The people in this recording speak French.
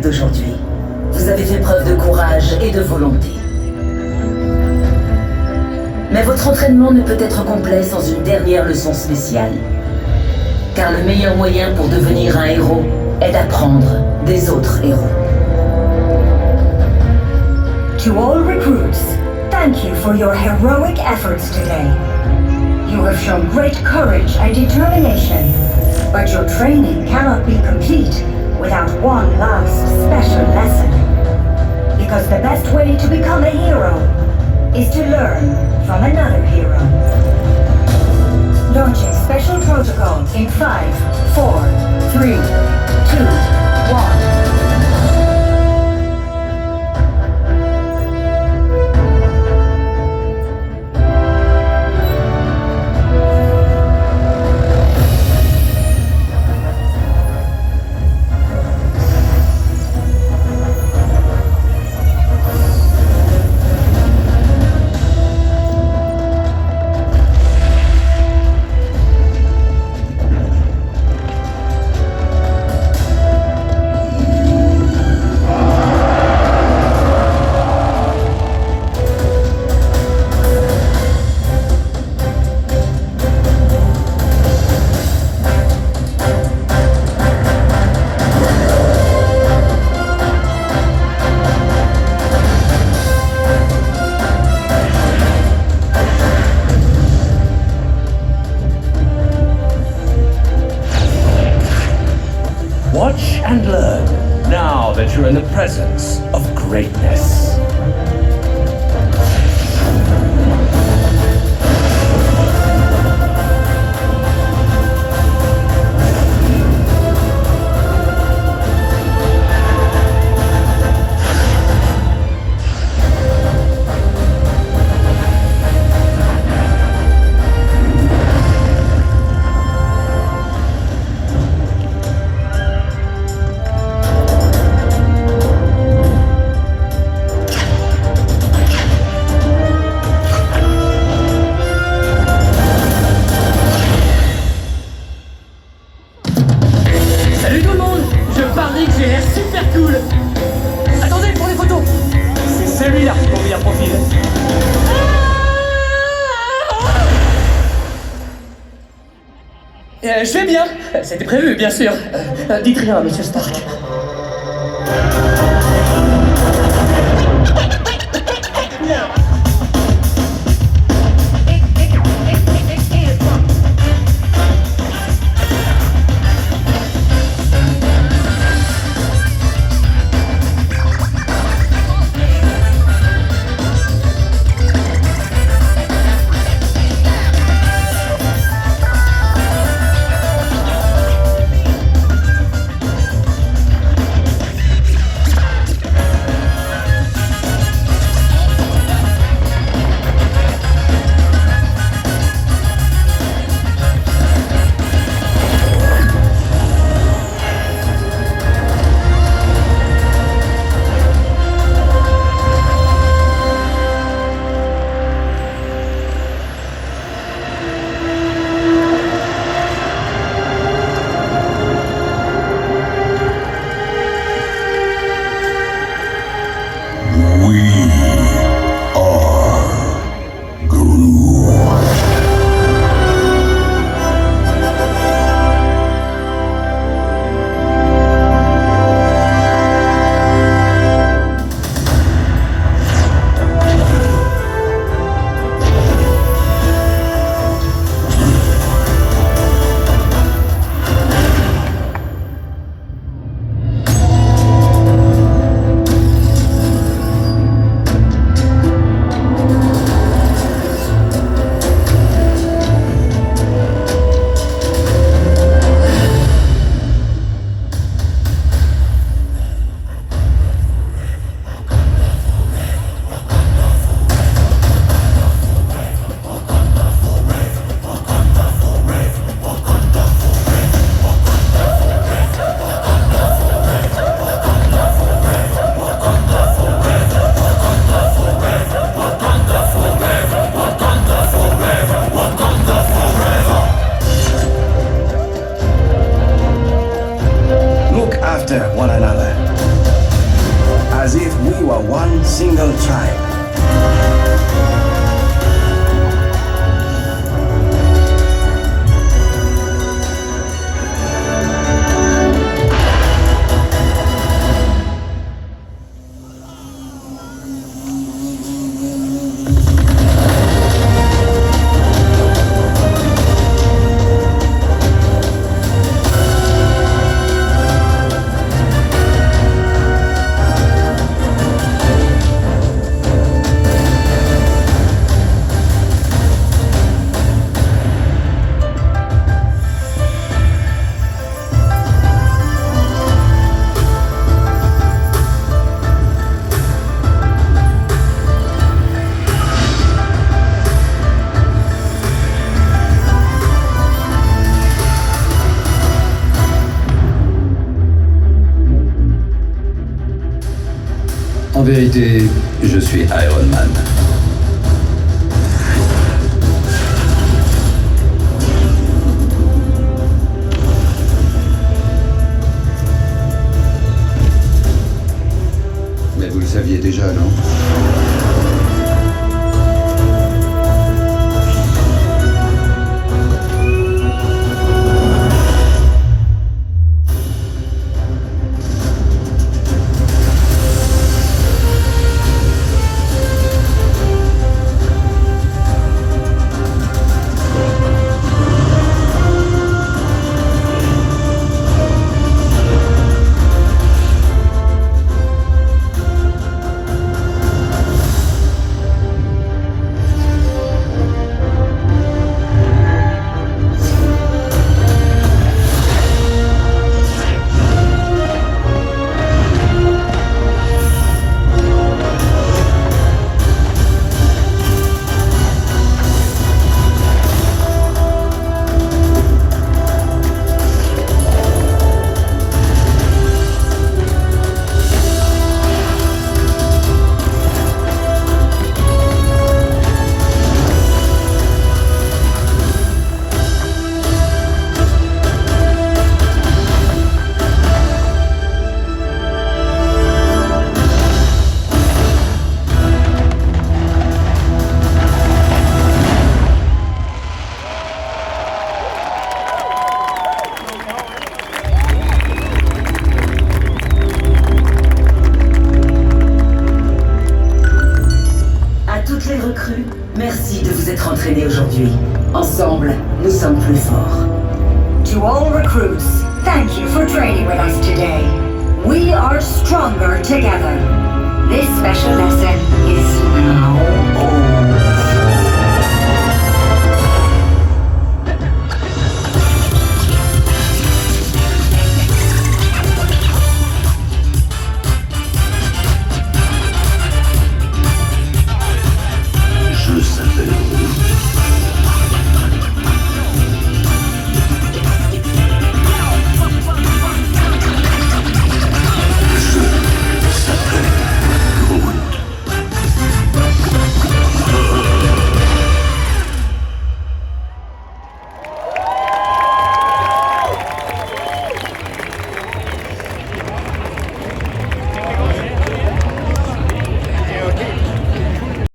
héroïque d'aujourd'hui. Vous avez fait preuve de courage et de volonté. Mais votre entraînement ne peut être complet sans une dernière leçon spéciale. Car le meilleur moyen pour devenir un héros est d'apprendre des autres héros. To all recruits, thank you for your heroic efforts today. You have shown great courage and determination, but your training cannot be complete without one last special lesson. Because the best way to become a hero is to learn from another hero. Launching special protocol in 5, 4, 3, 2, 1. Watch and learn, now that you're in the presence of greatness. Salut tout le monde! Je parie que j'ai l'air super cool! Attendez pour les photos! C'est celui-là pour bien profil! Je vais bien! C'était prévu, bien sûr! Dites rien, monsieur Stark! one single tribe. En vérité, je suis Iron Man. Mais vous le saviez déjà, non? Les recrues, merci de vous être entraînés aujourd'hui. Ensemble, nous sommes plus forts. To all recruits, thank you for training with us today. We are stronger together. This special lesson is now